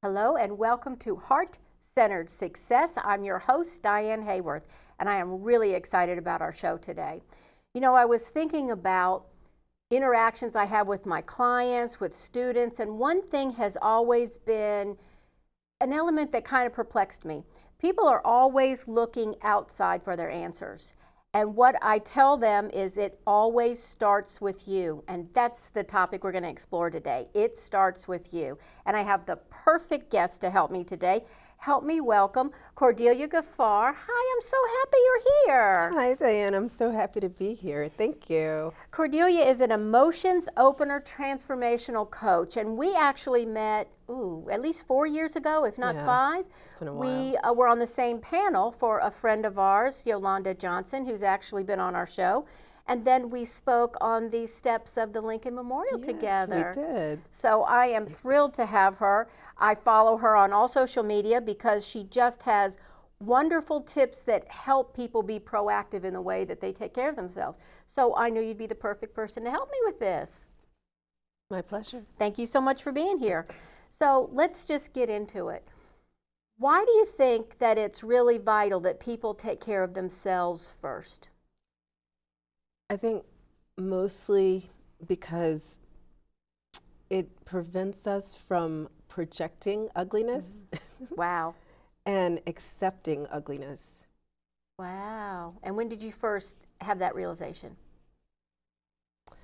Hello and welcome to Heart-Centered Success. I'm your host, Diane Hayworth, and I am really excited about our show today. You know, I was thinking about interactions I have with my clients, with students, and one thing has always been an element that kind of perplexed me. People are always looking outside for their answers. And what I tell them is it always starts with you. And that's the topic we're going to explore today. It starts with you. And I have the perfect guest to help me today. Help me welcome Cordelia Gaffar. Hi, I'm so happy you're here. Hi, Diane. I'm so happy to be here. Thank you. Cordelia is an emotions opener transformational coach. And we actually met, at least 4 years ago, if not 5. It's been a while. We were on the same panel for a friend of ours, Yolanda Johnson, who's actually been on our show. And then we spoke on the steps of the Lincoln Memorial together. We did. So I am thrilled to have her. I follow her on all social media because she just has wonderful tips that help people be proactive in the way that they take care of themselves. So I knew you'd be the perfect person to help me with this. My pleasure. Thank you so much for being here. So let's just get into it. Why do you think that it's really vital that people take care of themselves first? I think mostly because it prevents us from projecting ugliness Wow. and accepting ugliness. Wow. And when did you first have that realization? Do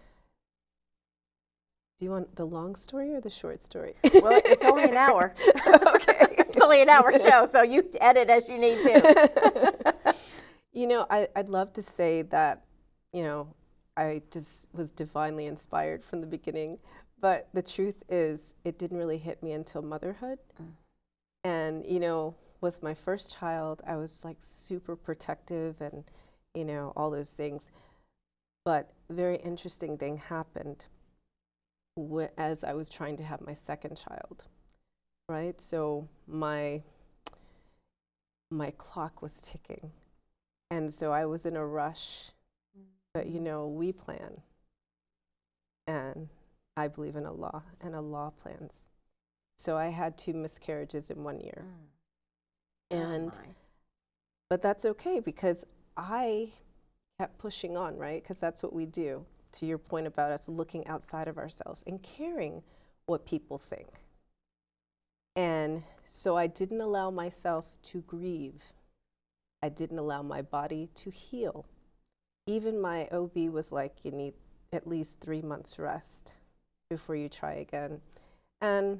you want the long story or the short story? Well, it's only an hour. Okay. It's only an hour show, so you edit as you need to. You know, I'd love to say that, you know, I just was divinely inspired from the beginning, but the truth is it didn't really hit me until motherhood. And, you know, with my first child, I was like super protective and, you know, all those things. But a very interesting thing happened as I was trying to have my second child, right? So my clock was ticking. And so I was in a rush. But, you know, we plan. And I believe in Allah, and Allah plans. So I had 2 miscarriages in 1 year. But that's okay because I kept pushing on, right? Because that's what we do. To your point about us looking outside of ourselves and caring what people think. And so I didn't allow myself to grieve. I didn't allow my body to heal. Even my OB was like, you need at least 3 months rest before you try again. And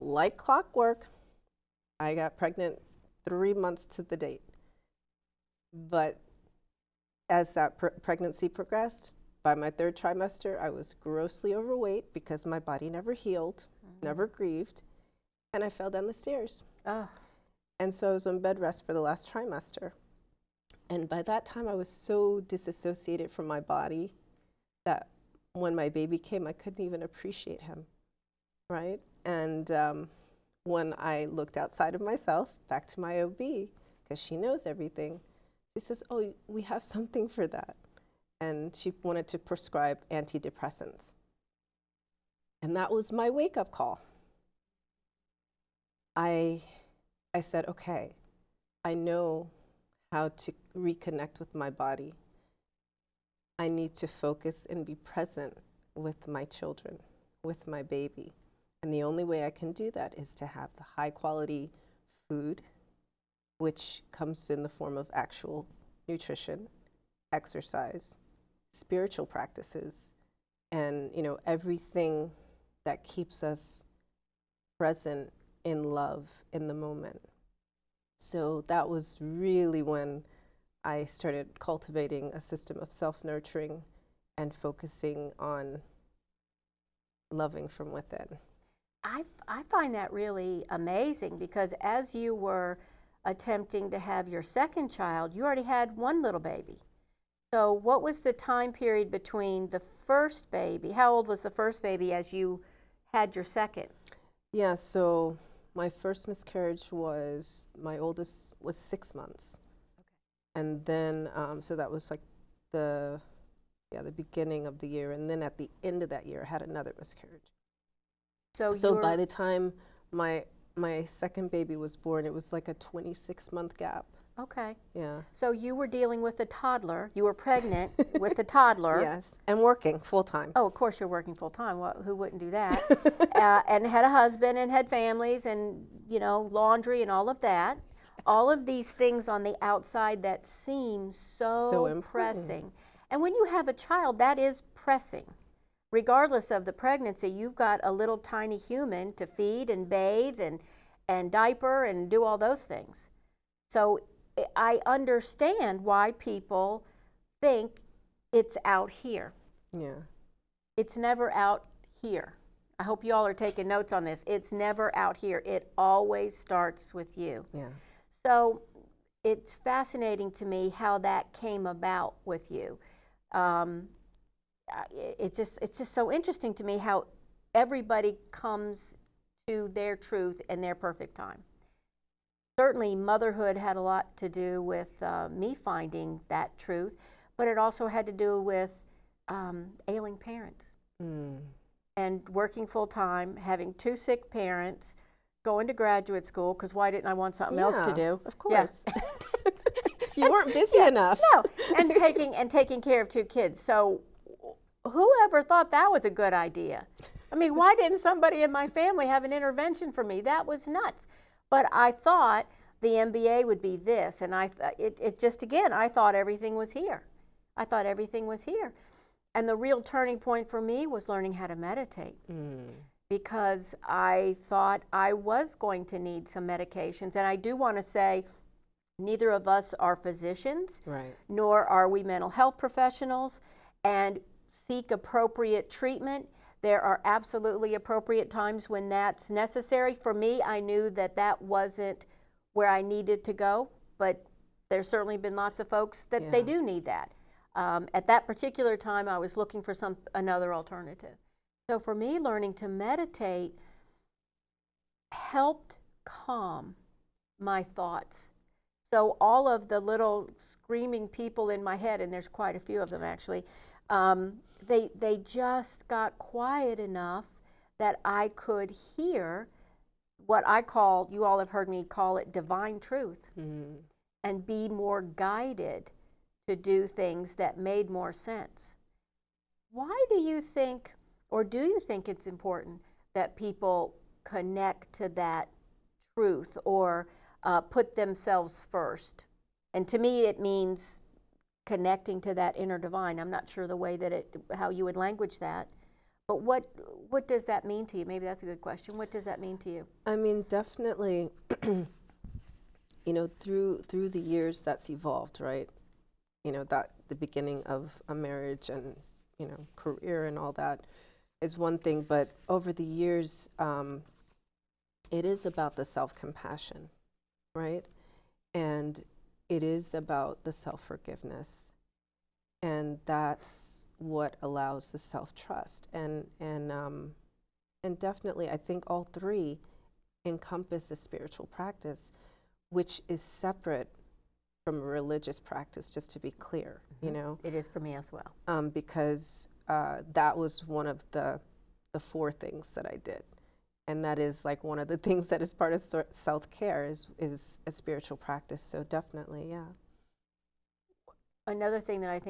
like clockwork, I got pregnant 3 months to the date. But as that pregnancy progressed, by my 3rd trimester, I was grossly overweight because my body never healed, never grieved, and I fell down the stairs. And so I was on bed rest for the last trimester. And by that time, I was so disassociated from my body that when my baby came, I couldn't even appreciate him, right? And when I looked outside of myself, back to my OB, because she knows everything, she says, oh, we have something for that. And she wanted to prescribe antidepressants. And that was my wake-up call. I said, okay, I know how to reconnect with my body. I need to focus and be present with my children, with my baby. And the only way I can do that is to have the high quality food, which comes in the form of actual nutrition, exercise, spiritual practices, and, you know, everything that keeps us present in love in the moment. So that was really when I started cultivating a system of self-nurturing and focusing on loving from within. I find that really amazing because as you were attempting to have your second child, you already had one little baby. So what was the time period between the first baby? How old was the first baby as you had your second? Yeah, so my first miscarriage was, my oldest was 6 months. Okay. And then, so that was like the beginning of the year. And then at the end of that year, I had another miscarriage. So by the time My second baby was born. It was like a 26-month gap. Okay. Yeah. So you were dealing with a toddler. You were pregnant with a toddler. Yes, and working full time. Oh, of course you're working full time. Well, who wouldn't do that? And had a husband and had families and, laundry and all of that. All of these things on the outside that seem so pressing. And when you have a child, that is pressing. Regardless of the pregnancy, you've got a little tiny human to feed and bathe and diaper and do all those things. So I understand why people think it's out here. Yeah. It's never out here. I hope you all are taking notes on this. It's never out here. It always starts with you. Yeah. So it's fascinating to me how that came about with you. It's just so interesting to me how everybody comes to their truth in their perfect time. Certainly motherhood had a lot to do with me finding that truth, but it also had to do with ailing parents and working full time, having 2 sick parents, going to graduate school, because why didn't I want something else to do? Of course. Yeah. You weren't busy enough. No, and taking care of 2 kids. So whoever thought that was a good idea? I mean, why didn't somebody in my family have an intervention for me? That was nuts. But I thought the MBA would be this, and I thought everything was here. I thought everything was here. And the real turning point for me was learning how to meditate. Because I thought I was going to need some medications. And I do want to say, neither of us are physicians, right, nor are we mental health professionals, and seek appropriate treatment. There are absolutely appropriate times when that's necessary. For me, I knew that that wasn't where I needed to go, but there's certainly been lots of folks that they do need that. At that particular time, I was looking for another alternative. So for me, learning to meditate helped calm my thoughts. So all of the little screaming people in my head, and there's quite a few of them actually, they just got quiet enough that I could hear what I call, you all have heard me call it divine truth, and be more guided to do things that made more sense. Why do you think, or do you think it's important that people connect to that truth or put themselves first? And to me, it means connecting to that inner divine. I'm not sure the way that how you would language that, but what does that mean to you? Maybe that's a good question. What does that mean to you? I mean, definitely, through the years that's evolved, right? That the beginning of a marriage and, career and all that is one thing, but over the years, it is about the self-compassion, right? And it is about the self-forgiveness, and that's what allows the self-trust. And definitely, I think all 3 encompass a spiritual practice, which is separate from a religious practice, just to be clear, It is for me as well. because that was one of the 4 things that I did. And that is like one of the things that is part of self-care is a spiritual practice. So definitely, yeah. Another thing that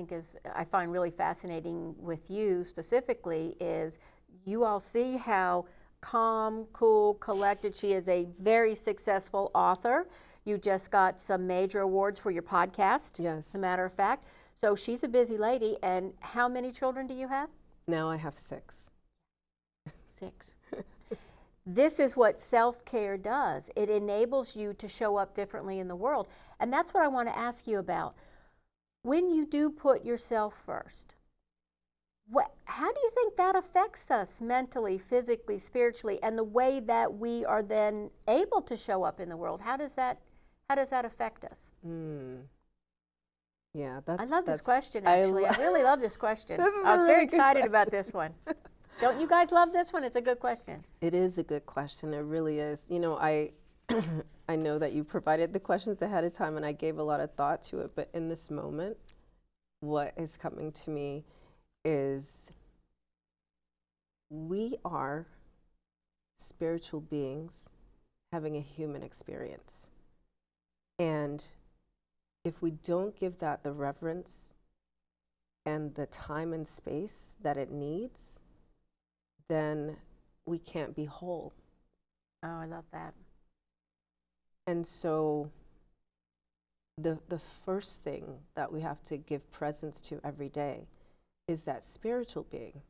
I find really fascinating with you specifically is you all see how calm, cool, collected. She is a very successful author. You just got some major awards for your podcast, Yes. as a matter of fact. So she's a busy lady. And how many children do you have? Now I have 6. 6. This is what self-care does. It enables you to show up differently in the world. And that's what I want to ask you about. When you do put yourself first, how do you think that affects us mentally, physically, spiritually, and the way that we are then able to show up in the world? How does that affect us? Yeah, I love this question, actually. I really love this question. I was very excited about this one. Don't you guys love this one? It's a good question. It is a good question. It really is. I know that you provided the questions ahead of time, and I gave a lot of thought to it. But in this moment, what is coming to me is we are spiritual beings having a human experience. And if we don't give that the reverence and the time and space that it needs, then we can't be whole. Oh, I love that. And so the first thing that we have to give presence to every day is that spiritual being,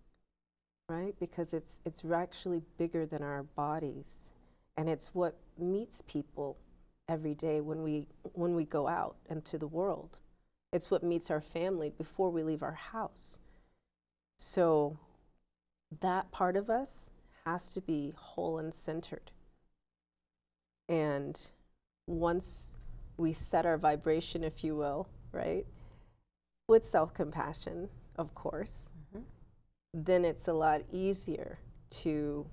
right? Because it's actually bigger than our bodies, and it's what meets people every day when we go out into the world. It's what meets our family before we leave our house. So that part of us has to be whole and centered. And once we set our vibration, if you will, right, with self-compassion, of course, then it's a lot easier to,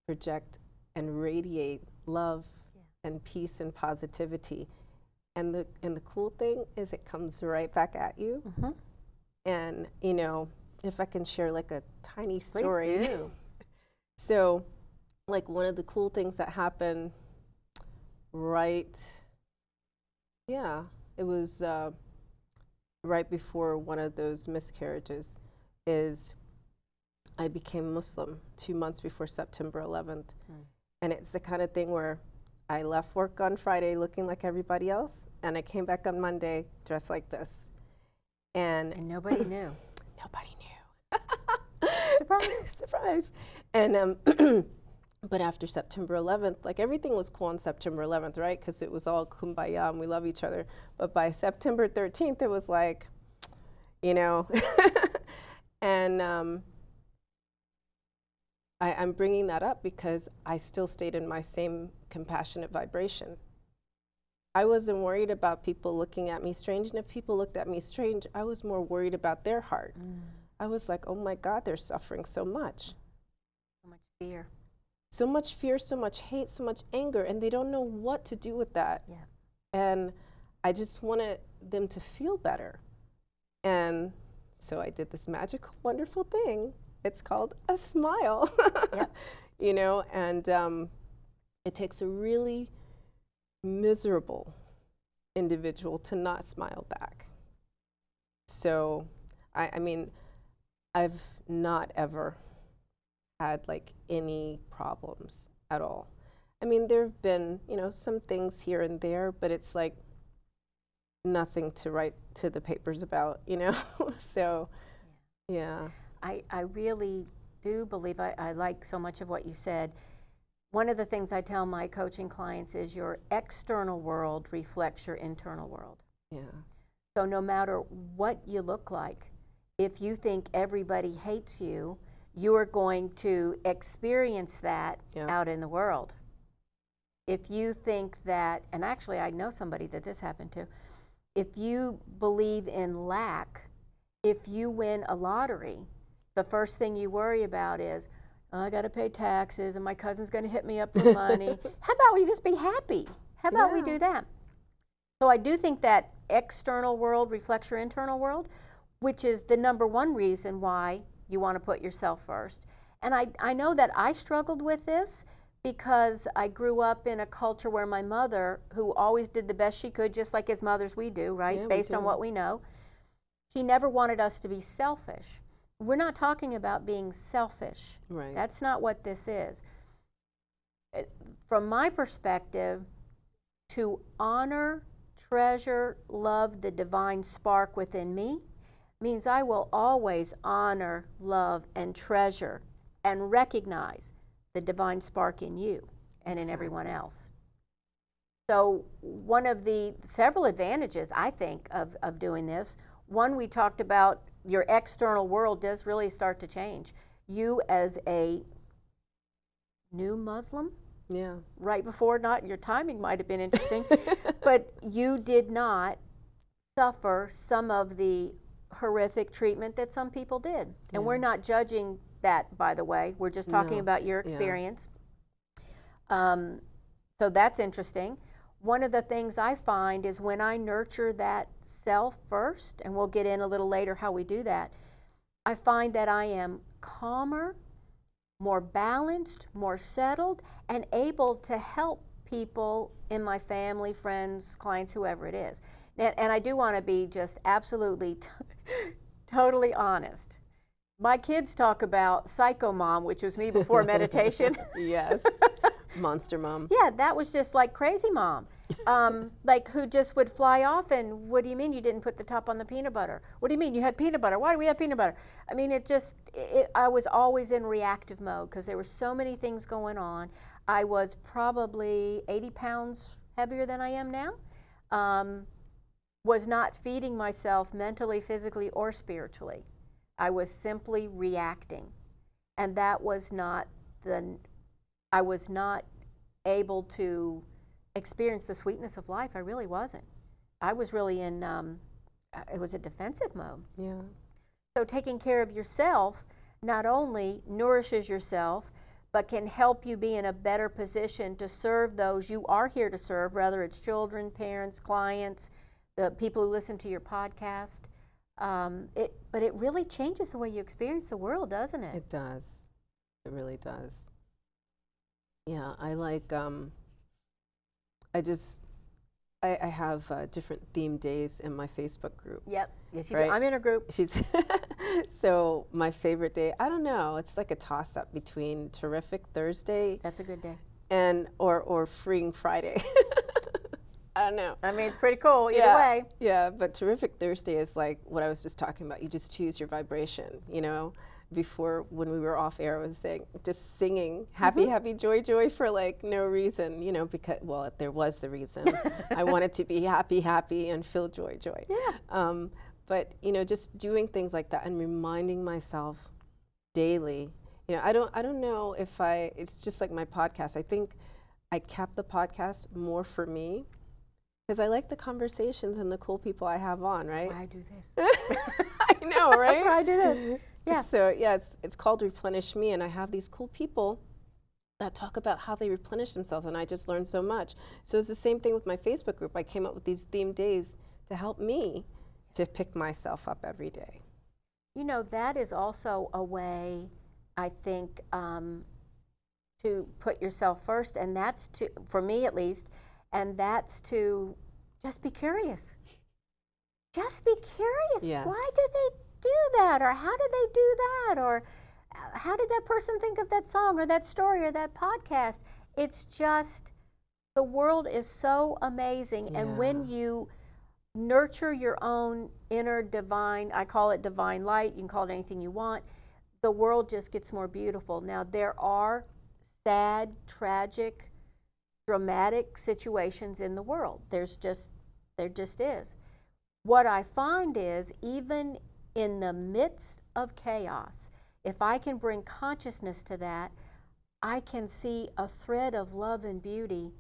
project and radiate love and peace and positivity. And the cool thing is it comes right back at you. And, if I can share like a tiny story. Please do. So, like one of the cool things that happened it was right before one of those miscarriages, is I became Muslim 2 months before September 11th. And it's the kind of thing where I left work on Friday looking like everybody else, and I came back on Monday dressed like this. And nobody knew. Nobody knew. Surprise. Surprise. And but after September 11th, like everything was cool on September 11th, right? Because it was all kumbaya and we love each other. But by September 13th, it was like, and I'm bringing that up because I still stayed in my same compassionate vibration. I wasn't worried about people looking at me strange, and if people looked at me strange, I was more worried about their heart. I was like, oh my God, they're suffering so much. So much fear. So much fear, so much hate, so much anger, and they don't know what to do with that. Yeah. And I just wanted them to feel better. And so I did this magical, wonderful thing. It's called a smile. Yep. And it takes a really miserable individual to not smile back. So, I mean, I've not ever had like any problems at all. I mean, there have been, some things here and there, but it's like nothing to write to the papers about, So, yeah. I really do believe, I like so much of what you said. One of the things I tell my coaching clients is your external world reflects your internal world. Yeah. So no matter what you look like, if you think everybody hates you, you are going to experience that out in the world. If you think that, and actually I know somebody that this happened to, if you believe in lack, if you win a lottery, the first thing you worry about is, oh, I got to pay taxes and my cousin's going to hit me up for money. How about we just be happy? How about we do that? So I do think that external world reflects your internal world, which is the number one reason why you want to put yourself first. And I know that I struggled with this because I grew up in a culture where my mother, who always did the best she could, just like as mothers we do, right? Yeah, based on what we know, she never wanted us to be selfish. We're not talking about being selfish. Right. That's not what this is. From my perspective, to honor, treasure, love the divine spark within me means I will always honor, love, and treasure and recognize the divine spark in you and in everyone else. So one of the several advantages, I think, of doing this, one, we talked about your external world does really start to change. You as a new Muslim, right before, not your timing might have been interesting, but you did not suffer some of the horrific treatment that some people did. And we're not judging that, by the way. We're just talking about your experience. So that's interesting. One of the things I find is when I nurture that self first, and we'll get in a little later how we do that, I find that I am calmer more balanced, more settled, and able to help people in my family, friends, clients, whoever it is. And I do want to be just absolutely totally honest. My kids talk about Psycho Mom, which was me before meditation. Yes. Monster mom. Yeah, that was just like crazy mom. Like who just would fly off and, what do you mean you didn't put the top on the peanut butter? What do you mean you had peanut butter? Why do we have peanut butter? I mean, I was always in reactive mode because there were so many things going on. I was probably 80 pounds heavier than I am now. Was not feeding myself mentally, physically, or spiritually. I was simply reacting. And that was not I was not able to experience the sweetness of life. I really wasn't. I was really in, it was a defensive mode. Yeah. So taking care of yourself not only nourishes yourself, but can help you be in a better position to serve those you are here to serve, whether it's children, parents, clients, the people who listen to your podcast. But it really changes the way you experience the world, doesn't it? It does. It really does. Yeah, I like, I have different theme days in my Facebook group. Yep, yes you right? do. I'm in a group. So my favorite day, I don't know, it's like a toss-up between Terrific Thursday. That's a good day. Or Freeing Friday. I don't know. I mean, it's pretty cool either way. Yeah, but Terrific Thursday is like what I was just talking about. You just choose your vibration, you know? Before, when we were off air, I was saying, just singing happy, happy, joy, joy for like no reason, you know, because, well, there was the reason. I wanted to be happy, happy and feel joy, joy. Yeah. But, you know, just doing things like that and reminding myself daily, you know, I don't know if it's just like my podcast. I think I kept the podcast more for me because I like the conversations and the cool people I have on, right? That's why I do this. I know, right? That's why I do this. Yeah. So yeah, it's called Replenish Me, and I have these cool people that talk about how they replenish themselves, and I just learned so much. So it's the same thing with my Facebook group. I came up with these themed days to help me to pick myself up every day. You know, that is also a way, I think, to put yourself first, and that's to, for me at least, and that's to just be curious. Just be curious. Yes. Why did they do that? Or how did they do that? Or how did that person think of that song or that story or that podcast? It's just, the world is so amazing. Yeah. And when you nurture your own inner divine, I call it divine light, you can call it anything you want, the world just gets more beautiful. Now, there are sad, tragic, dramatic situations in the world. There just is. What I find is, even in the midst of chaos, if I can bring consciousness to that, I can see a thread of love and beauty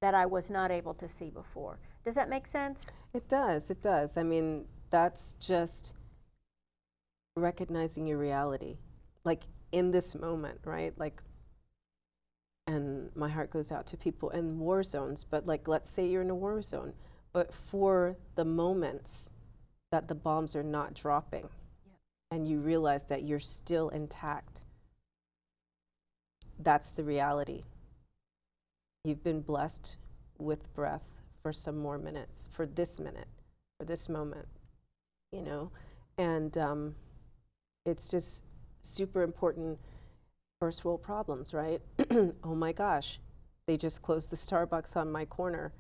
that I was not able to see before. Does that make sense? It does, it does. I mean, that's just recognizing your reality, like in this moment, right? Like, and my heart goes out to people in war zones, but like, let's say you're in a war zone, but for the moments that the bombs are not dropping, and you realize that you're still intact, that's the reality. You've been blessed with breath for some more minutes, for this minute, for this moment, you know? And it's just super important. First world problems, right? Oh my gosh, they just closed the Starbucks on my corner.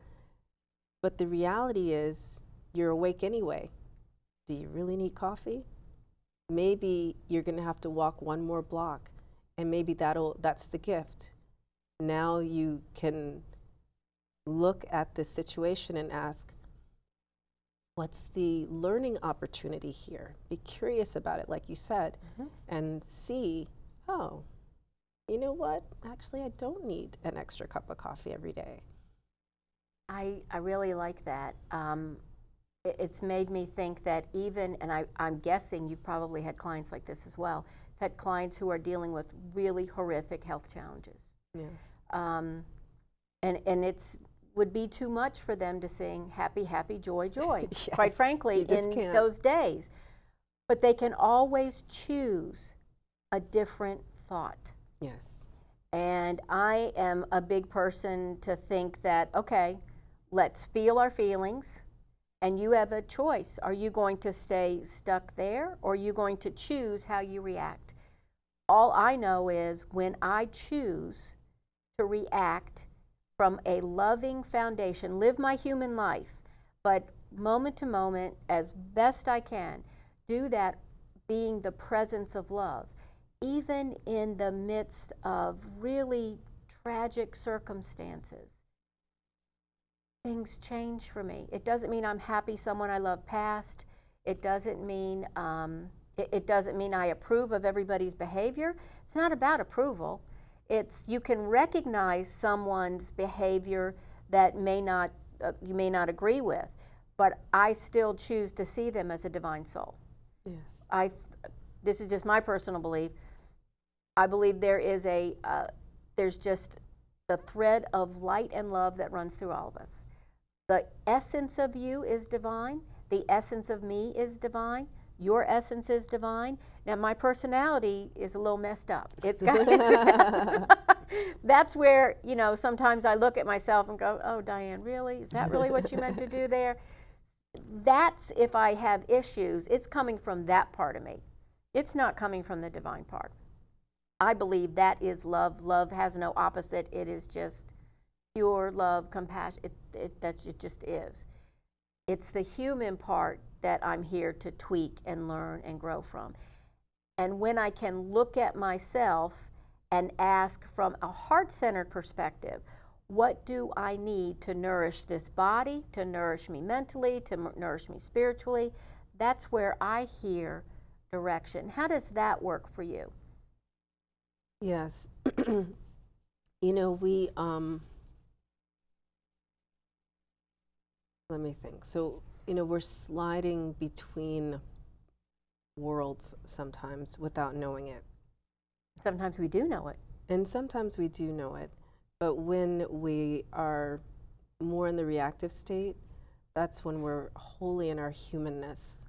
But the reality is, you're awake anyway. Do you really need coffee? Maybe you're gonna have to walk one more block, and maybe that's the gift. Now you can look at this situation and ask, what's the learning opportunity here? Be curious about it, like you said, and see, oh, you know what? Actually, I don't need an extra cup of coffee every day. I really like that. It's made me think that even, and I'm guessing you've probably had clients like this as well, had clients who are dealing with really horrific health challenges. Yes. And it's would be too much for them to sing happy, happy, joy, joy, Yes, quite frankly, in those days. But they can always choose a different thought. Yes. And I am a big person to think that, okay, let's feel our feelings, and you have a choice. Are you going to stay stuck there, or are you going to choose how you react? All I know is when I choose to react from a loving foundation, live my human life, but moment to moment, as best I can, do that being the presence of love, even in the midst of really tragic circumstances. Things change for me. It doesn't mean I'm happy someone I love passed. It doesn't mean it doesn't mean I approve of everybody's behavior. It's not about approval. It's you can recognize someone's behavior that you may not agree with, but I still choose to see them as a divine soul. Yes. This is just my personal belief. I believe there is there's just the thread of light and love that runs through all of us. The essence of you is divine. The essence of me is divine. Your essence is divine. Now, my personality is a little messed up. It's got that's where, sometimes I look at myself and go, oh, Diane, really? Is that really what you meant to do there? That's if I have issues, it's coming from that part of me. It's not coming from the divine part. I believe that is love. Love has no opposite. It is just pure love, compassion. It just is. It's the human part that I'm here to tweak and learn and grow from. And when I can look at myself and ask from a heart-centered perspective, what do I need to nourish this body, to nourish me mentally, to nourish me spiritually? That's where I hear direction. How does that work for you? Yes. Let me think. So, we're sliding between worlds sometimes without knowing it. Sometimes we do know it. And sometimes we do know it. But when we are more in the reactive state, that's when we're wholly in our humanness.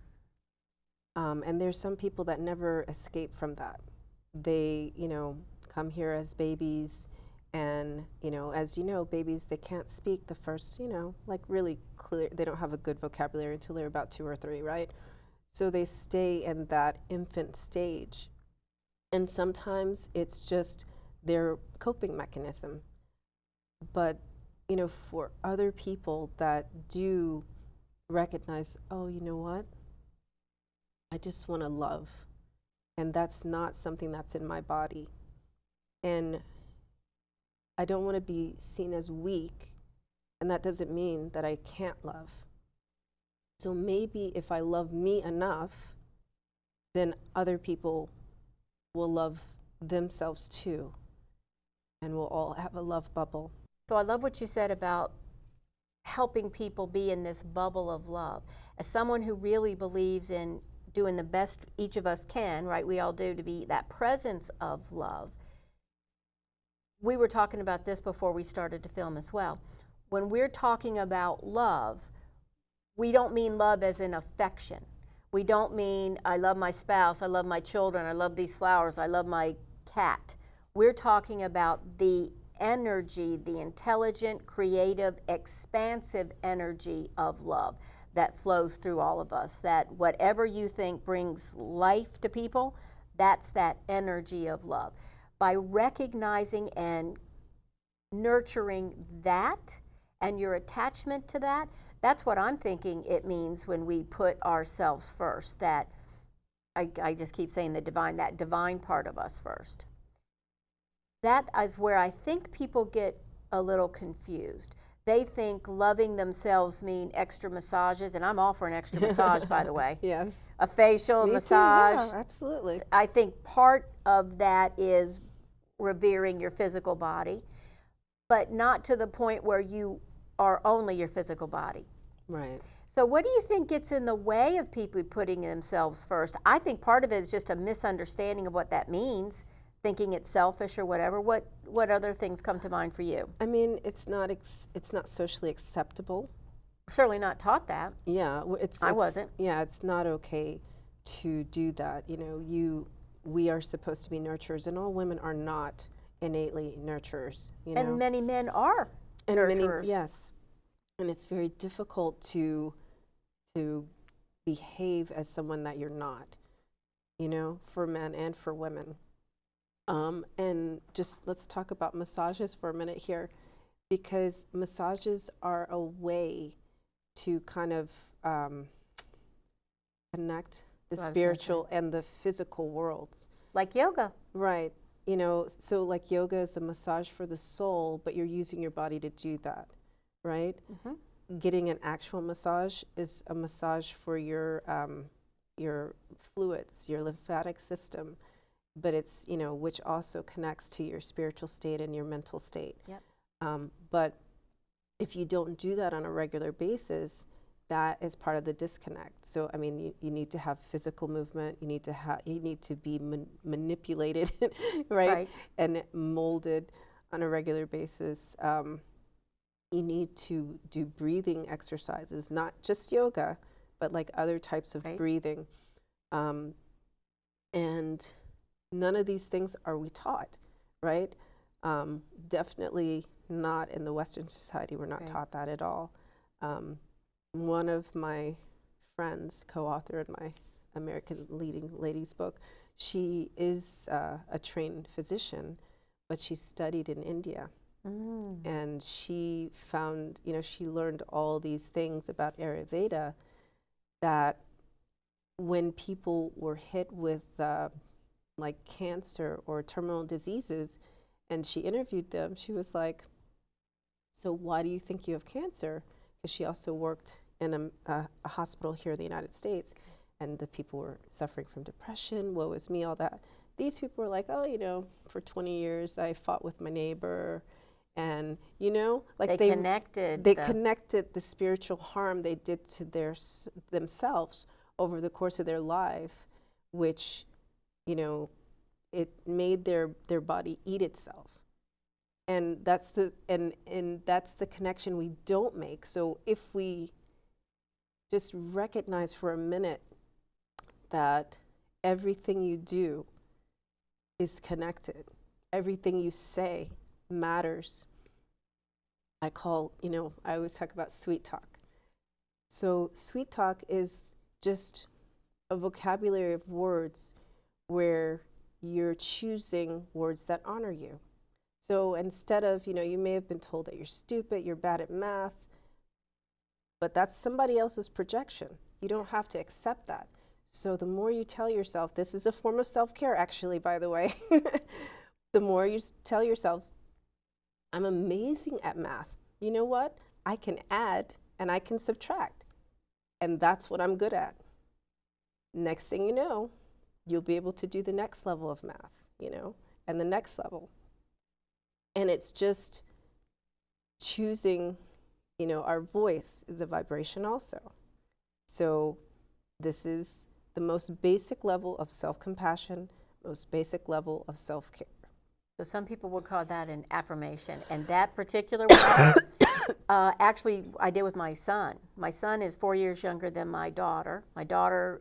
And there's some people that never escape from that. They, come here as babies, and, as you know, babies, they can't speak the first, like really clear, they don't have a good vocabulary until they're about 2 or 3, right? So they stay in that infant stage. And sometimes it's just their coping mechanism. But, for other people that do recognize, oh, you know what? I just want to love. And that's not something that's in my body. And I don't want to be seen as weak. And that doesn't mean that I can't love. So maybe if I love me enough, then other people will love themselves too. And we'll all have a love bubble. So I love what you said about helping people be in this bubble of love. As someone who really believes in doing the best each of us can, right, we all do, to be that presence of love. We were talking about this before we started to film as well. When we're talking about love, we don't mean love as in affection. We don't mean I love my spouse, I love my children, I love these flowers, I love my cat. We're talking about the energy, the intelligent, creative, expansive energy of love that flows through all of us, that whatever you think brings life to people, that's that energy of love. By recognizing and nurturing that and your attachment to that, that's what I'm thinking it means when we put ourselves first, that I just keep saying the divine, that divine part of us first. That is where I think people get a little confused. They think loving themselves mean extra massages, and I'm all for an extra massage, by the way. Yes. A facial Me massage. too, yeah, absolutely. I think part of that is revering your physical body, but not to the point where you are only your physical body. Right. So what do you think gets in the way of people putting themselves first? I think part of it is just a misunderstanding of what that means, thinking it's selfish or whatever. What other things come to mind for you? I mean, it's not socially acceptable. Certainly not taught that. Yeah, I wasn't. Yeah, it's not okay to do that. we are supposed to be nurturers, and all women are not innately nurturers, you know. And many men are And nurturers. yes, and it's very difficult to behave as someone that you're not, you know, for men and for women. And just let's talk about massages for a minute here, because massages are a way to kind of connect the spiritual and the physical worlds. Like yoga. Right. You know, so like yoga is a massage for the soul, but you're using your body to do that, right? Mm-hmm. Getting an actual massage is a massage for your fluids, your lymphatic system, but it's, you know, which also connects to your spiritual state and your mental state. Yep. But if you don't do that on a regular basis, that is part of the disconnect. So, I mean, you need to have physical movement. You need to be manipulated, right? And molded on a regular basis. You need to do breathing exercises, not just yoga, but like other types of breathing. And none of these things are we taught, right? Definitely not in the Western society. We're not taught that at all. One of my friends, co-author in my American Leading Ladies book, she is a trained physician, but she studied in India. And she found, you know, she learned all these things about Ayurveda, that when people were hit with like cancer or terminal diseases, and she interviewed them, she was like, so why do you think you have cancer? Because she also worked in a hospital here in the United States, and the people were suffering from depression, woe is me, all that. These people were like, oh, you know, for 20 years I fought with my neighbor, and, you know, like they connected the spiritual harm they did to themselves over the course of their life, which, you know, it made their body eat itself. And that's the that's the connection we don't make. So if we just recognize for a minute that everything you do is connected, everything you say matters. I always talk about sweet talk. So sweet talk is just a vocabulary of words where you're choosing words that honor you. So instead of, you know, you may have been told that you're stupid, you're bad at math, but that's somebody else's projection. You don't have to accept that. So the more you tell yourself, this is a form of self-care actually, by the way, the more you tell yourself, I'm amazing at math. You know what? I can add and I can subtract. And that's what I'm good at. Next thing you know, you'll be able to do the next level of math, you know, and the next level. And it's just choosing, you know, our voice is a vibration also. So this is the most basic level of self-compassion, most basic level of self-care. So some people would call that an affirmation. And that particular one, actually, I did with my son. My son is 4 years younger than my daughter. My daughter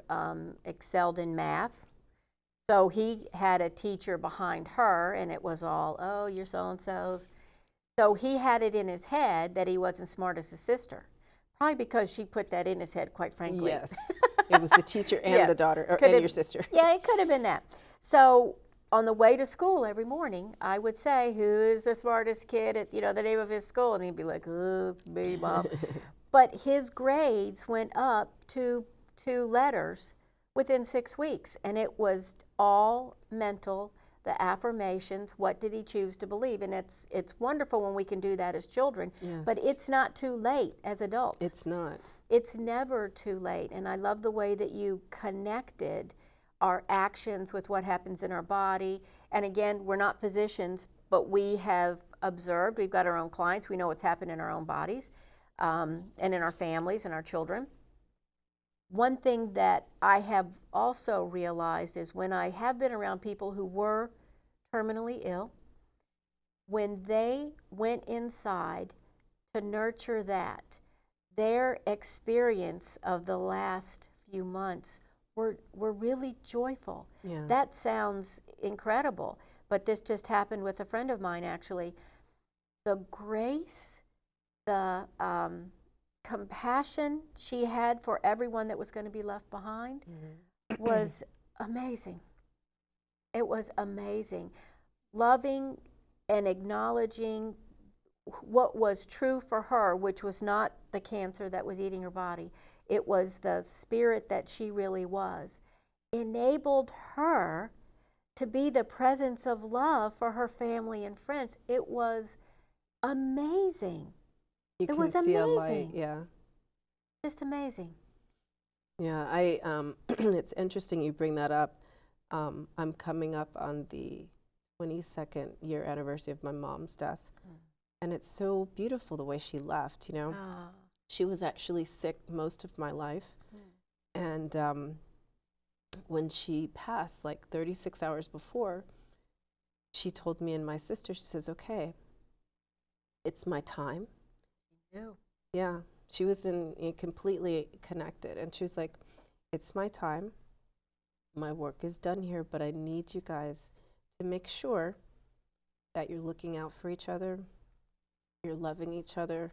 excelled in math. So he had a teacher behind her, and it was all, oh, you're so-and-so's. So he had it in his head that he wasn't smart as his sister. Probably because she put that in his head, quite frankly. Yes, it was the teacher and the daughter, and your sister. Yeah, it could have been that. So on the way to school every morning, I would say, who's the smartest kid at, you know, the name of his school? And he'd be like, oh, it's me, Mom. But his grades went up to 2 letters within 6 weeks, and it was all mental, the affirmations, what did he choose to believe, and it's wonderful when we can do that as children, but it's not too late as adults. It's not. It's never too late, and I love the way that you connected our actions with what happens in our body, and again, we're not physicians, but we have observed, we've got our own clients, we know what's happened in our own bodies, and in our families and our children. One thing that I have also realized is when I have been around people who were terminally ill, when they went inside to nurture that, their experience of the last few months were really joyful. Yeah. That sounds incredible, but this just happened with a friend of mine, actually. The grace, the compassion she had for everyone that was going to be left behind was amazing. It was amazing. Loving and acknowledging what was true for her, which was not the cancer that was eating her body. It was the spirit that she really was, enabled her to be the presence of love for her family and friends. It was amazing. You It can was see a light, amazing. yeah. Just amazing. Yeah, it's interesting you bring that up. I'm coming up on the 22nd year anniversary of my mom's death. And it's so beautiful the way she left, you know. Ah. She was actually sick most of my life. And when she passed, like 36 hours before, she told me and my sister, she says, okay, it's my time. You. Yeah, she was completely connected. And she was like, it's my time. My work is done here, but I need you guys to make sure that you're looking out for each other, you're loving each other,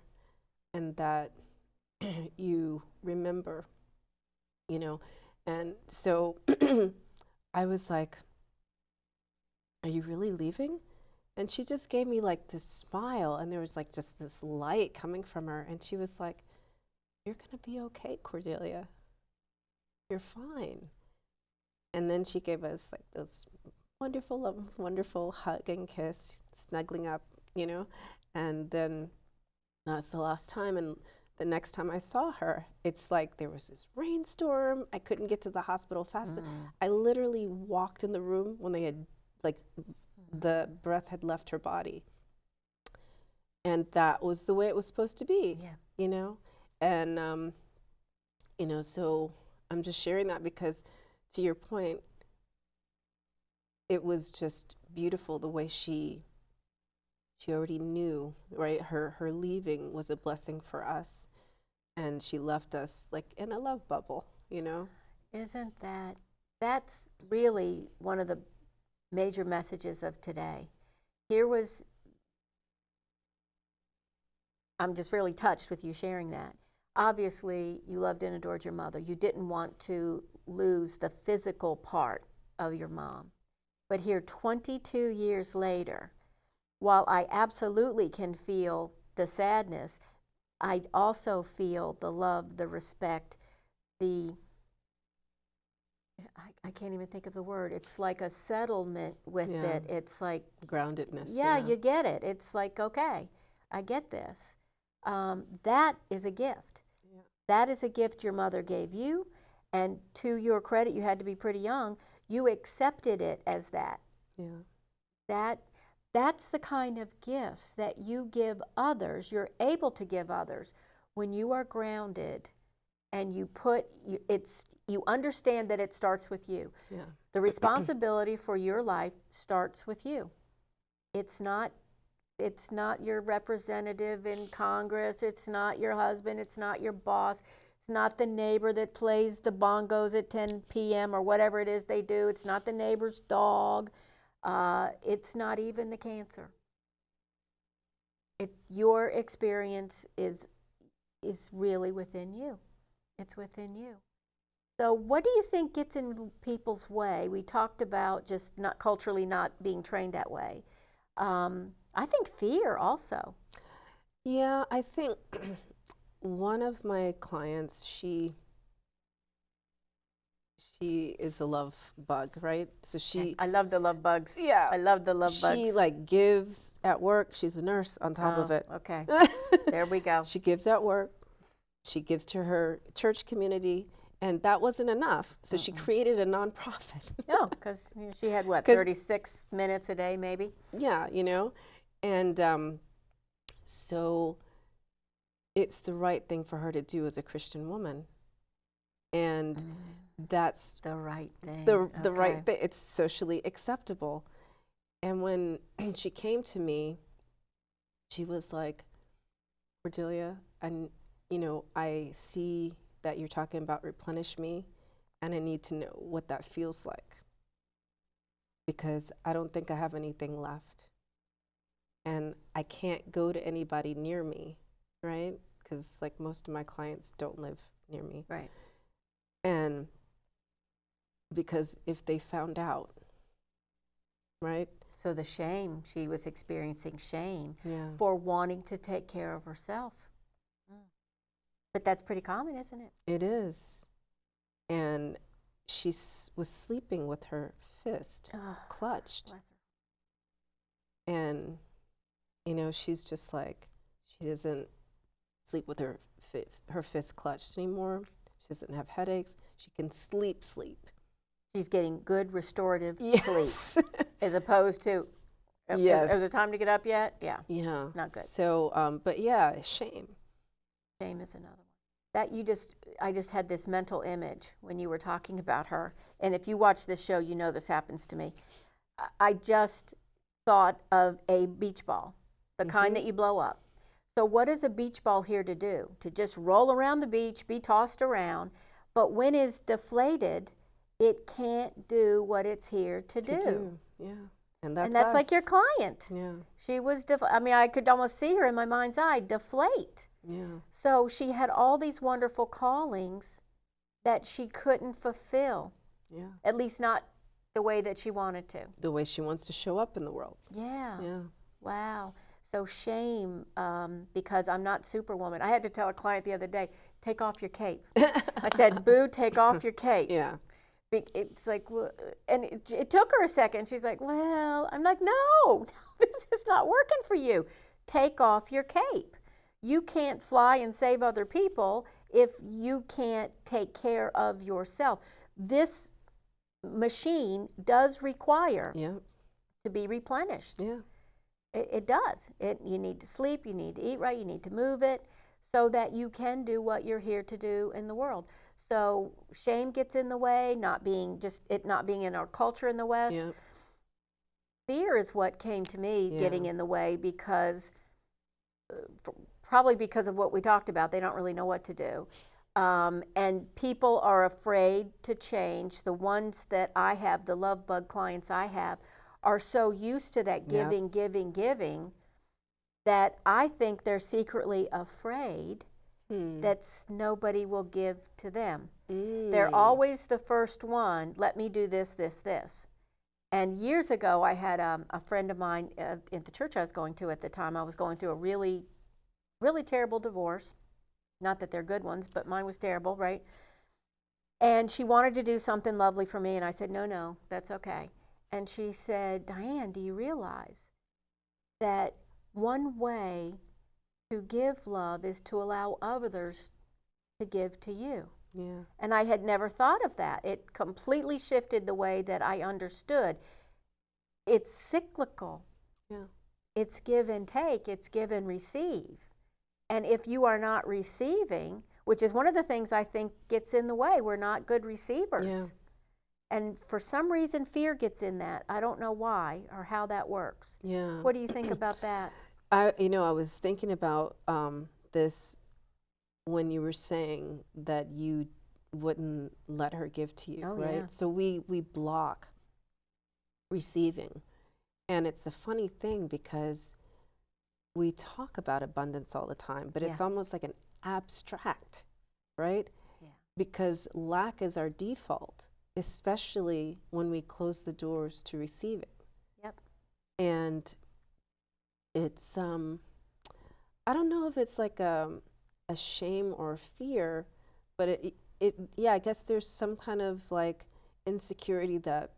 and that you remember, you know. And so I was like, are you really leaving? And she just gave me like this smile, and there was like just this light coming from her. And she was like, you're going to be okay, Cordelia. You're fine. And then she gave us like this wonderful, wonderful hug and kiss, snuggling up, you know. And then that's the last time. And the next time I saw her, it's like there was this rainstorm. I couldn't get to the hospital fast. I literally walked in the room when they had, like, the breath had left her body. And that was the way it was supposed to be, you know? And, you know, so I'm just sharing that because, to your point, it was just beautiful the way she already knew, right? Her leaving was a blessing for us. And she left us like in a love bubble, you know? Isn't that's really one of the major messages of today. I'm just really touched with you sharing that. Obviously, you loved and adored your mother. You didn't want to lose the physical part of your mom. But here, 22 years later, while I absolutely can feel the sadness, I also feel the love, the respect, I can't even think of the word. It's like a settlement with it. It's like groundedness. Yeah, you get it. It's like, okay, I get this. That is a gift. Yeah. That is a gift your mother gave you. And to your credit, you had to be pretty young. You accepted it as that. Yeah. That's the kind of gifts that you give others, you're able to give others when you are grounded and you understand that it starts with you. Yeah. The responsibility for your life starts with you. It's not your representative in Congress, it's not your husband, it's not your boss, it's not the neighbor that plays the bongos at 10 p.m. or whatever it is they do, it's not the neighbor's dog. It's not even the cancer. Your experience is really within you. It's within you. So what do you think gets in people's way? We talked about just not culturally not being trained that way. I think fear also. Yeah, I think one of my clients, she is a love bug, right? So I love the love bugs. Yeah. I love the love bugs. She like gives at work. She's a nurse on top of it. Okay. There we go. She gives at work. She gives to her church community. And that wasn't enough. So she created a nonprofit. No, because she had what, 36 minutes a day maybe? Yeah, you know. And so it's the right thing for her to do as a Christian woman. And that's the right thing. The right thing. It's socially acceptable. And when she came to me, she was like, Cordelia, I see that you're talking about replenish me. and I need to know what that feels like, because I don't think I have anything left. And I can't go to anybody near me, right? Because like most of my clients don't live near me. Right. And because if they found out, right? So the shame, she was experiencing shame Yeah. for wanting to take care of herself. But that's pretty common, isn't it? It is. And she was sleeping with her fist clutched. Bless her. And, you know, she's just like, she doesn't sleep with her fist clutched anymore. She doesn't have headaches. She can sleep. She's getting good restorative Yes. sleep, as opposed to, Yes. is it time to get up yet? Yeah. Yeah. Not good. So, but yeah, shame. Shame is another one. I just had this mental image when you were talking about her. And if you watch this show, you know this happens to me. I just thought of a beach ball, the kind that you blow up. So what is a beach ball here to do? To just roll around the beach, be tossed around. But when it's deflated, it can't do what it's here to do. Yeah. And that's us. Like your us. client. Yeah. She was, I mean, I could almost see her in my mind's eye deflate. Yeah. So she had all these wonderful callings that she couldn't fulfill. Yeah. At least not the way that she wanted to. The way she wants to show up in the world. Yeah. Yeah. Wow. So shame, because I'm not Superwoman. I had to tell a client the other day, take off your cape. I said, boo, take off your cape. Yeah. It's like, and it took her a second. She's like, well, I'm like, no, this is not working for you. Take off your cape. You can't fly and save other people if you can't take care of yourself. This machine does require to be replenished. Yeah. It does. You need to sleep, you need to eat right, you need to move it so that you can do what you're here to do in the world. So shame gets in the way, not being in our culture in the West. Yeah. Fear is what came to me getting in the way, because probably because of what we talked about. They don't really know what to do. And people are afraid to change. The ones that I have, the love bug clients I have, are so used to that giving, giving, that I think they're secretly afraid that nobody will give to them. They're always the first one, let me do this, this, this. And years ago, I had a friend of mine at the church I was going to at the time. I was going through a really, really terrible divorce. Not that they're good ones, but mine was terrible, right? And she wanted to do something lovely for me, and I said, no, that's okay. And she said, Diane, do you realize that one way to give love is to allow others to give to you? Yeah. And I had never thought of that. It completely shifted the way that I understood. It's cyclical. Yeah. It's give and take. It's give and receive. And if you are not receiving, which is one of the things I think gets in the way, we're not good receivers. Yeah. And for some reason, fear gets in that. I don't know why or how that works. Yeah. What do you think about that? I was thinking about this when you were saying that you wouldn't let her give to you, right? Yeah. So we block receiving. And it's a funny thing because we talk about abundance all the time, but it's almost like an abstract, right? Yeah. Because lack is our default, especially when we close the doors to receiving. Yep. And it's, I don't know if it's like a shame or a fear, but I guess there's some kind of like insecurity that,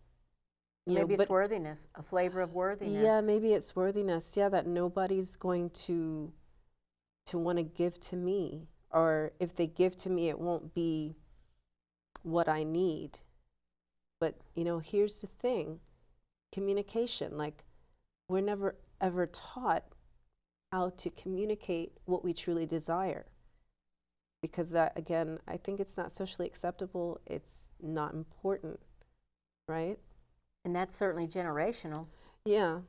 maybe it's worthiness, a flavor of worthiness. Yeah, maybe it's worthiness. Yeah, that nobody's going to want to give to me, or if they give to me, it won't be what I need. But here's the thing: communication. Like, we're never ever taught how to communicate what we truly desire, because that, again, I think it's not socially acceptable. It's not important, right? And that's certainly generational. Yeah,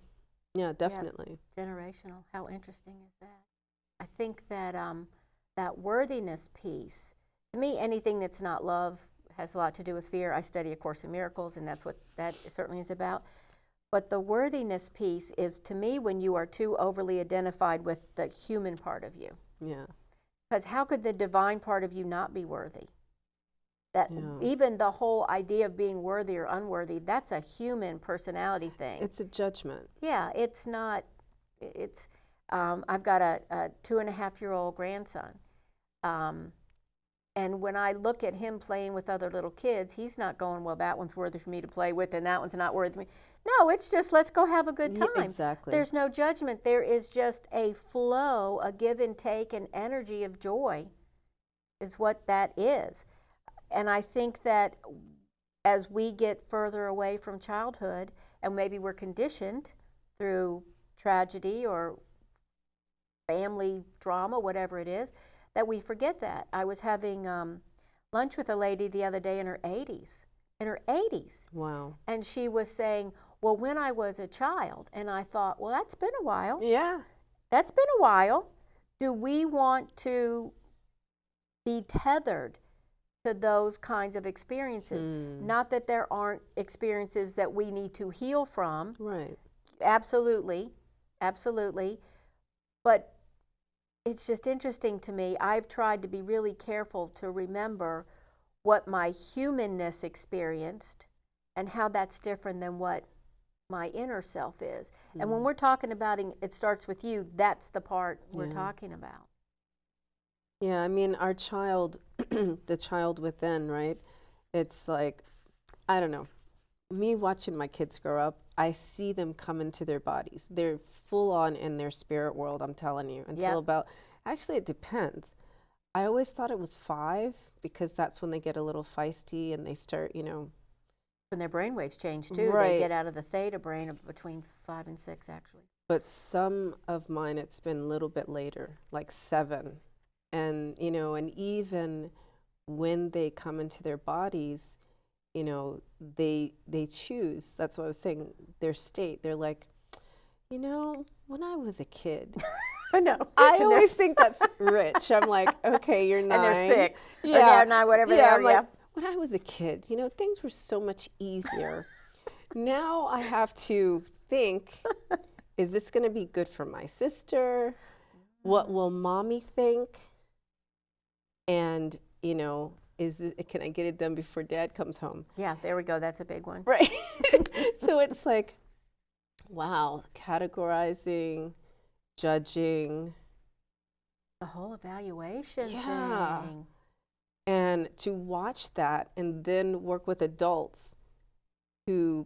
definitely. Yeah, generational. How interesting is that? I think that that worthiness piece, to me, anything that's not love has a lot to do with fear. I study A Course in Miracles, and that's what that certainly is about. But the worthiness piece is, to me, when you are too overly identified with the human part of you. Yeah. Because how could the divine part of you not be worthy? That Yeah. even the whole idea of being worthy or unworthy, that's a human personality thing. It's a judgment. Yeah, it's not, it's, I've got a 2.5-year-old grandson. And when I look at him playing with other little kids, he's not going, well, that one's worthy for me to play with and that one's not worthy for me. No, it's just, let's go have a good time. Yeah, exactly. There's no judgment. There is just a flow, a give and take, an energy of joy is what that is. And I think that as we get further away from childhood, and maybe we're conditioned through tragedy or family drama, whatever it is, that we forget that. I was having lunch with a lady the other day in her 80s. In her 80s. Wow. And she was saying, well, when I was a child, and I thought, well, that's been a while. Yeah. That's been a while. Do we want to be tethered to those kinds of experiences? Not that there aren't experiences that we need to heal from. Right. Absolutely. Absolutely. But it's just interesting to me. I've tried to be really careful to remember what my humanness experienced and how that's different than what my inner self is. And when we're talking about it starts with you, that's the part we're talking about. Yeah, I mean, our child, the child within, right? It's like, I don't know, me watching my kids grow up, I see them come into their bodies. They're full on in their spirit world, I'm telling you, until about, actually it depends. I always thought it was 5 because that's when they get a little feisty and they start, you know. When their brainwaves change too, Right. they get out of the theta brain between 5 and 6 actually. But some of mine, it's been a little bit later, like 7. And, you know, and even when they come into their bodies, you know, they choose, that's what I was saying, their state. They're like, you know, when I was a kid. No. I always think that's rich. I'm like, okay, you're 9. And they're 6. Yeah. Or they're 9, whatever they are. I'm like, when I was a kid, you know, things were so much easier. Now I have to think, is this going to be good for my sister? What will mommy think? And, you know, can I get it done before dad comes home? Yeah, there we go. That's a big one. Right. So it's like, wow, categorizing, judging. The whole evaluation Yeah. thing. And to watch that and then work with adults who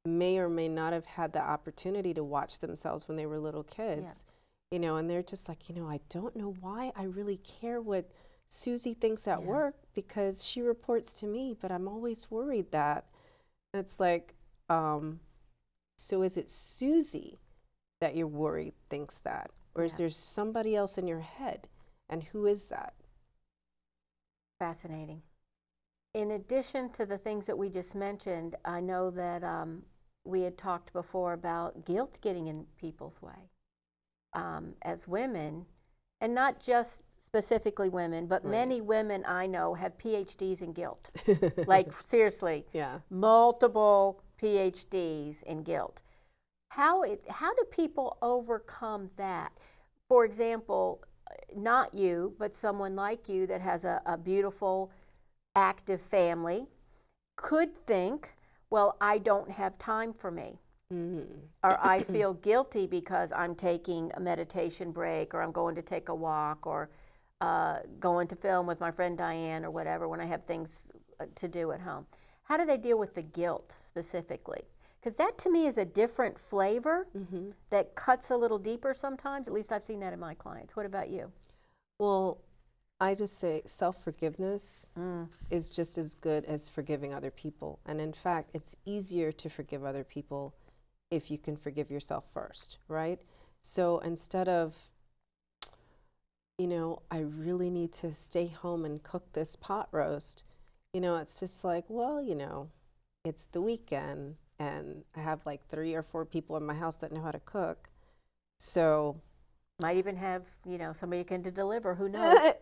may or may not have had the opportunity to watch themselves when they were little kids, you know, and they're just like, you know, I don't know why I really care what Susie thinks at work because she reports to me, but I'm always worried that. It's like, so is it Susie that you're worried thinks that? Or is there somebody else in your head? And who is that? Fascinating. In addition to the things that we just mentioned, I know that we had talked before about guilt getting in people's way. As women, and not just specifically women, but many women I know have PhDs in guilt. Like, seriously, multiple PhDs in guilt. How do people overcome that? For example, not you, but someone like you that has a beautiful, active family could think, well, I don't have time for me. Or I feel guilty because I'm taking a meditation break, or I'm going to take a walk, or going to film with my friend Diane, or whatever, when I have things to do at home. How do they deal with the guilt specifically? Because that to me is a different flavor that cuts a little deeper sometimes. At least I've seen that in my clients. What about you? Well, I just say self-forgiveness is just as good as forgiving other people. And in fact, it's easier to forgive other people if you can forgive yourself first, right? So instead of, you know, I really need to stay home and cook this pot roast, you know, it's just like, well, you know, it's the weekend and I have like 3 or 4 people in my house that know how to cook. So might even have, you know, somebody who can deliver, who knows?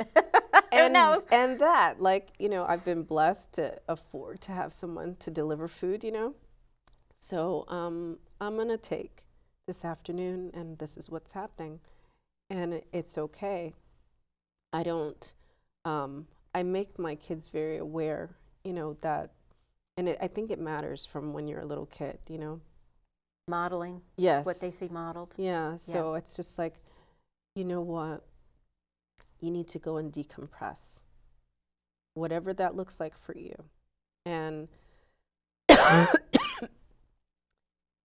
Who knows? And that, like, you know, I've been blessed to afford to have someone to deliver food, you know. So I'm gonna take this afternoon, and this is what's happening, and it's okay. I don't. I make my kids very aware, you know, that, and I think it matters from when you're a little kid, you know. Modeling. Yes. What they see modeled. Yeah. So it's just like, you know what? You need to go and decompress, whatever that looks like for you, and.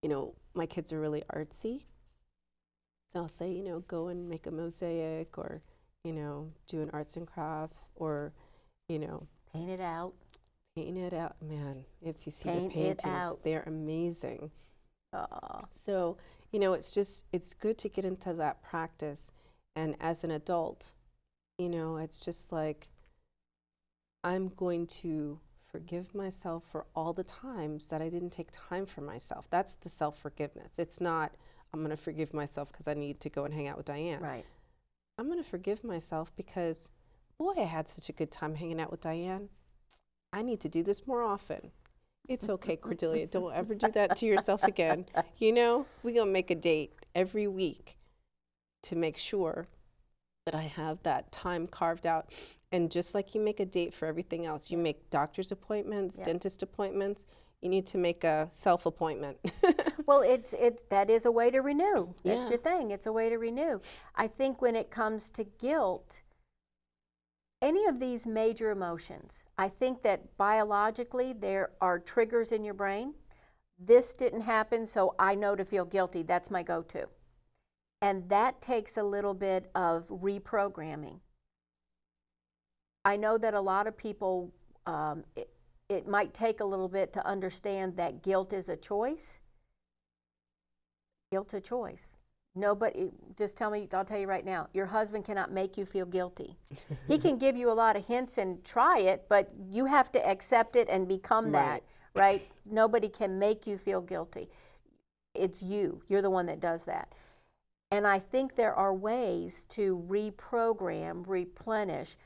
You know, my kids are really artsy. So I'll say, you know, go and make a mosaic, or, you know, do an arts and craft, or, you know, Paint it out. paint it out. Man, if you see Paint the it paintings, out. they're amazing. Aw. So, you know, it's good to get into that practice. And as an adult, you know, it's just like, I'm going to forgive myself for all the times that I didn't take time for myself. That's the self-forgiveness. It's not, I'm going to forgive myself because I need to go and hang out with Diane. Right. I'm going to forgive myself because, boy, I had such a good time hanging out with Diane. I need to do this more often. It's okay, Cordelia. Don't ever do that to yourself again. You know, we're going to make a date every week to make sure that I have that time carved out. And just like you make a date for everything else, you make doctor's appointments, dentist appointments, you need to make a self-appointment. Well, that is a way to renew. That's Yeah. your thing. It's a way to renew. I think when it comes to guilt, any of these major emotions, I think that biologically there are triggers in your brain. This didn't happen, so I know to feel guilty. That's my go-to. And that takes a little bit of reprogramming. I know that a lot of people, it might take a little bit to understand that guilt is a choice. Guilt's a choice. Nobody, just tell me, I'll tell you right now, your husband cannot make you feel guilty. He can give you a lot of hints and try it, but you have to accept it and become that, right? Nobody can make you feel guilty. It's you. You're the one that does that. And I think there are ways to reprogram, replenish,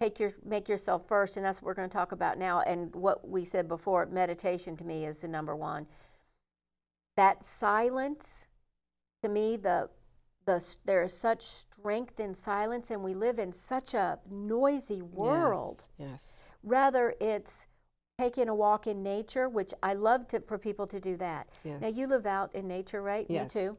make yourself first, and that's what we're going to talk about now. And what we said before, meditation to me is the number one. That silence, to me, there is such strength in silence, and we live in such a noisy world. Yes. Rather, it's taking a walk in nature, which I love for people to do that. Yes. Now, you live out in nature, right? Yes. Me too.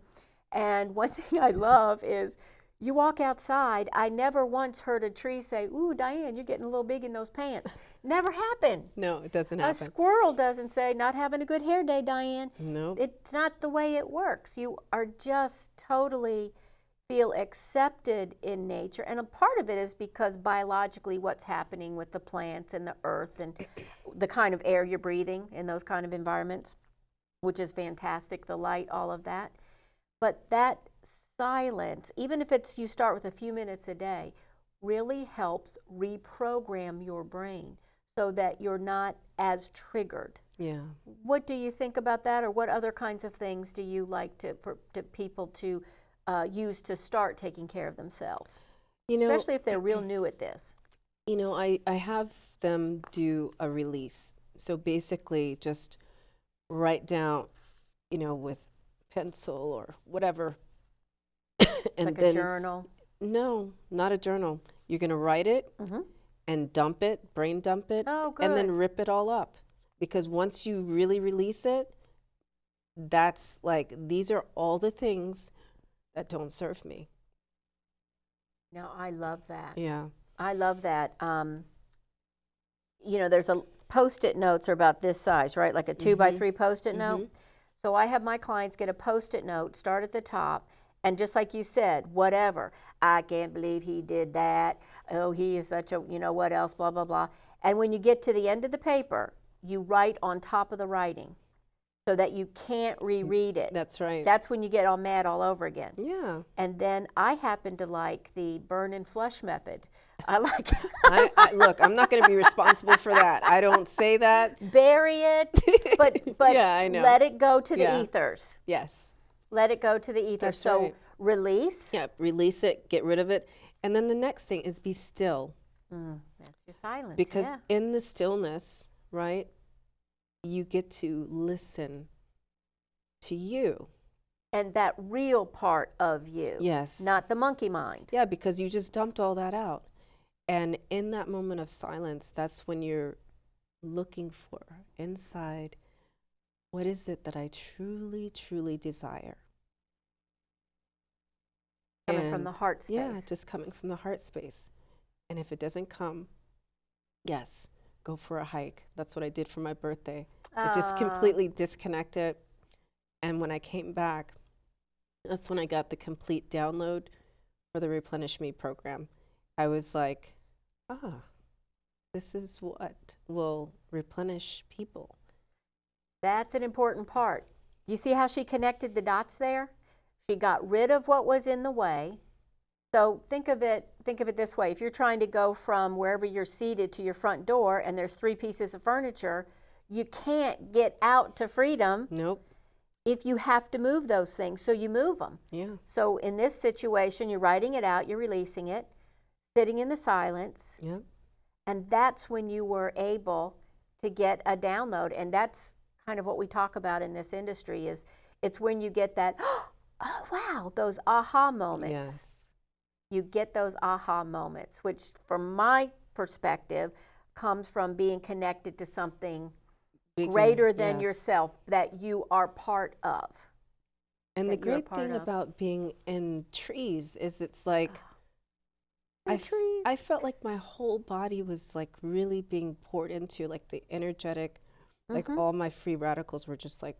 And one thing I love is you walk outside. I never once heard a tree say, "Ooh, Diane, you're getting a little big in those pants." Never happened. No, it doesn't A happen. squirrel doesn't say, "Not having a good hair day, Diane." Nope. It's not the way it works. You are just totally feel accepted in nature. And a part of it is because biologically what's happening with the plants and the earth and the kind of air you're breathing in those kind of environments, which is fantastic, the light, all of that. But that silence, even if it's you start with a few minutes a day, really helps reprogram your brain so that you're not as triggered. Yeah. What do you think about that, or what other kinds of things do you like for people to use to start taking care of themselves? You know, Especially if they're real new at this. You know, I have them do a release. So basically just write down, you know, with pencil or whatever. And Like then, a journal? No, not a journal. You're going to write it and dump it, brain dump it, Oh, good. and then rip it all up. Because once you really release it, that's like, these are all the things that don't serve me. No, I love that. Yeah. I love that. You know, there's a Post-it notes are about this size, right? Like a 2x3 Post-it note. So I have my clients get a Post-it note, start at the top, and just like you said, whatever. I can't believe he did that. Oh, he is such a, you know, what else, blah, blah, blah. And when you get to the end of the paper, you write on top of the writing so that you can't reread it. That's right. That's when you get all mad all over again. Yeah. And then I happen to like the burn and flush method. I like Look, I'm not going to be responsible for that. I don't say that. bury it, but Yeah, I know. let it go to the Yeah. ethers. Yes. Let it go to the ethers. That's So right. release. Yeah, release it, get rid of it. And then the next thing is be still. That's your silence. Because yeah. in the stillness, right, you get to listen to you. And that real part of you. Yes. Not the monkey mind. Yeah, because you just dumped all that out. And in that moment of silence, that's when you're looking for inside, what is it that I truly, truly desire? Coming from the heart space. Yeah, just coming from the heart space. And if it doesn't come, yes, go for a hike. That's what I did for my birthday. I just completely disconnected. And when I came back, that's when I got the complete download for the Replenish Me program. I was like, this is what will replenish people. That's an important part. You see how she connected the dots there? She got rid of what was in the way. So think of it this way. If you're trying to go from wherever you're seated to your front door and there's 3 pieces of furniture, you can't get out to freedom. Nope. If you have to move those things, so you move them. Yeah. So in this situation, you're writing it out, you're releasing it, sitting in the silence. Yep. And that's when you were able to get a download. And that's kind of what we talk about in this industry is it's when you get that, oh, wow, those aha moments. Yes. You get those aha moments, which from my perspective comes from being connected to something greater than yourself that you are part of. And the great thing about being in trees is it's like, I felt like my whole body was like really being poured into, like the energetic, like all my free radicals were just like,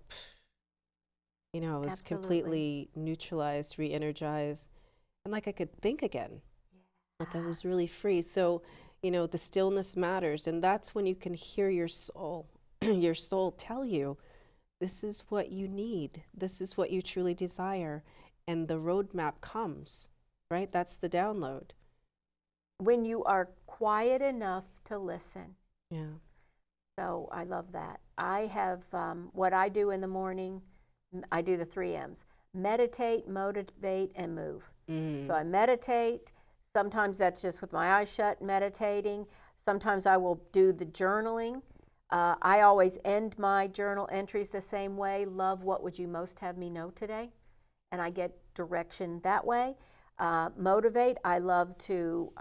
you know, I was completely neutralized, re-energized, and like I could think again. Like I was really free. So, you know, the stillness matters, and that's when you can hear your soul, your soul tell you, this is what you need. This is what you truly desire. And the roadmap comes, right? That's the download. When you are quiet enough to listen. Yeah. So I love that. I have, what I do in the morning, I do the 3 M's. Meditate, motivate, and move. So I meditate. Sometimes that's just with my eyes shut, meditating. Sometimes I will do the journaling. I always end my journal entries the same way. Love, what would you most have me know today? And I get direction that way. Motivate, I love to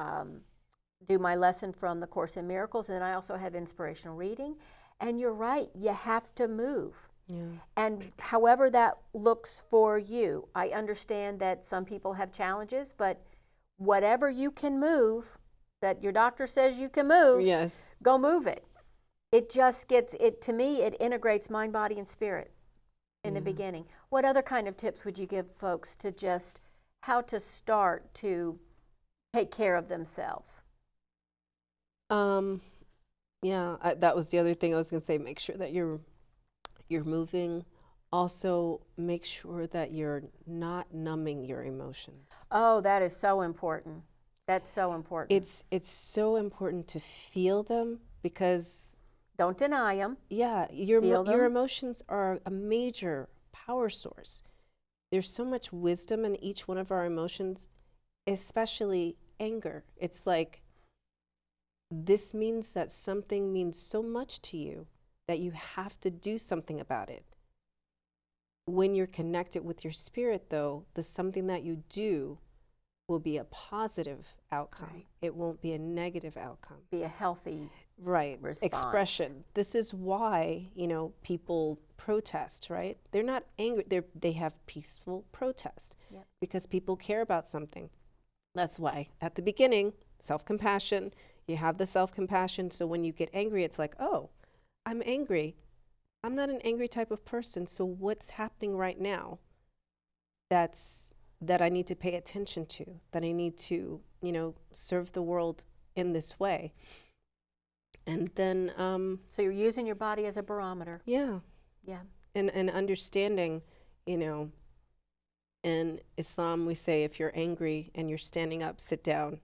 do my lesson from the Course in Miracles, and then I also have inspirational reading. And you're right, you have to move. Yeah. And however that looks for you, I understand that some people have challenges, but whatever you can move, that your doctor says you can move, yes, go move it. It just gets, to me, it integrates mind, body, and spirit in the beginning. What other kind of tips would you give folks to just how to start to take care of themselves? That was the other thing I was going to say. Make sure that you're moving. Also, make sure that you're not numbing your emotions. Oh, that is so important. That's so important. It's so important to feel them because don't deny them. Yeah, your emotions are a major power source. There's so much wisdom in each one of our emotions, especially anger. It's like, this means that something means so much to you that you have to do something about it. When you're connected with your spirit, though, the something that you do will be a positive outcome. Right. It won't be a negative outcome. Be a healthy response. Expression. This is why, people protest, right? They're not angry. They have peaceful protest because people care about something. That's why at the beginning, self-compassion, you have the self-compassion. So when you get angry, it's like, oh, I'm angry. I'm not an angry type of person. So what's happening right now that I need to pay attention to, that I need to, serve the world in this way? And then... so you're using your body as a barometer. Yeah. Yeah. And understanding, in Islam, we say if you're angry and you're standing up, sit down.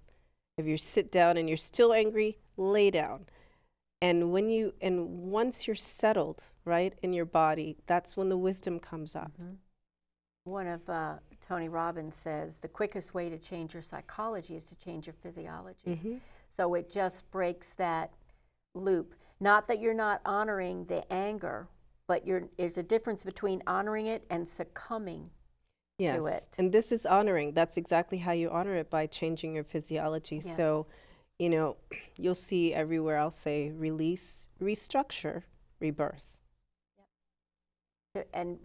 If you sit down and you're still angry, lay down. And once you're settled, right, in your body, that's when the wisdom comes up. One of Tony Robbins says the quickest way to change your psychology is to change your physiology. So it just breaks that loop. Not that you're not honoring the anger, but there's a difference between honoring it and succumbing to it. And this is honoring. That's exactly how you honor it, by changing your physiology. Yeah. So, you know, you'll see everywhere I'll say release, restructure, rebirth. And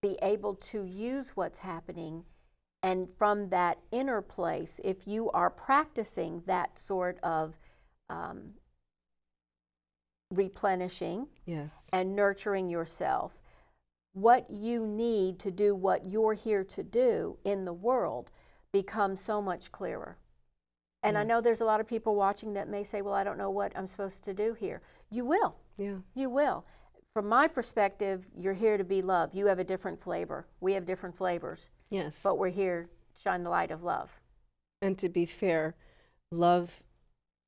be able to use what's happening, and from that inner place, if you are practicing that sort of replenishing and nurturing yourself, what you need to do what you're here to do in the world becomes so much clearer. And I know there's a lot of people watching that may say, well, I don't know what I'm supposed to do here. You will. Yeah. You will. From my perspective, you're here to be loved. You have a different flavor. We have different flavors. Yes. But we're here to shine the light of love. And to be fair, love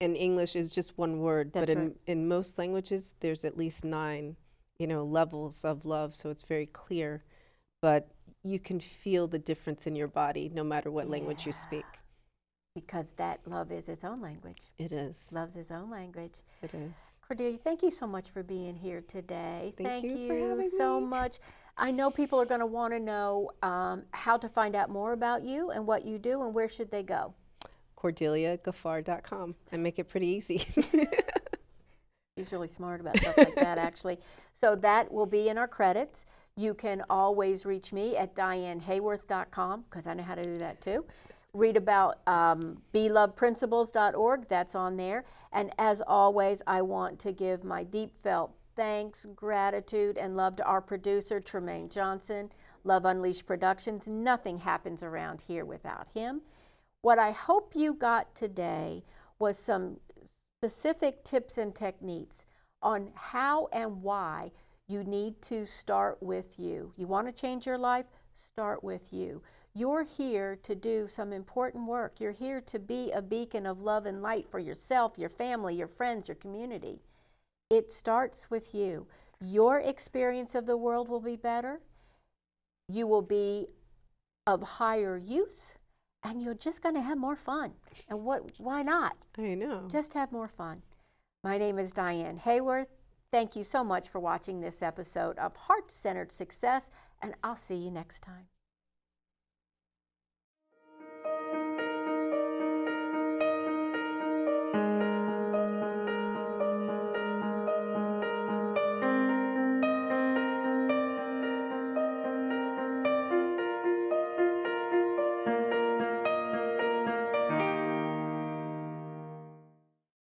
in English is just one word, but in most languages, there's at least 9, levels of love, so it's very clear. But you can feel the difference in your body no matter what language you speak. Because that love is its own language. It is. Love's its own language. It is. Cordelia, thank you so much for being here today. Thank you for having so me. much. I know people are going to want to know how to find out more about you and what you do, and where should they go? CordeliaGaffar.com. I make it pretty easy. She's really smart about stuff like that, actually. So that will be in our credits. You can always reach me at DianeHayworth.com, because I know how to do that too. Read about beloveprinciples.org. That's on there. And as always, I want to give my deep felt thanks, gratitude, and love to our producer, Tremaine Johnson, Love Unleashed Productions. Nothing happens around here without him. What I hope you got today was some specific tips and techniques on how and why you need to start with you. You want to change your life? Start with you. You're here to do some important work. You're here to be a beacon of love and light for yourself, your family, your friends, your community. It starts with you. Your experience of the world will be better. You will be of higher use, and you're just going to have more fun. And why not? I know. Just have more fun. My name is Diane Hayworth. Thank you so much for watching this episode of Heart-Centered Success, and I'll see you next time.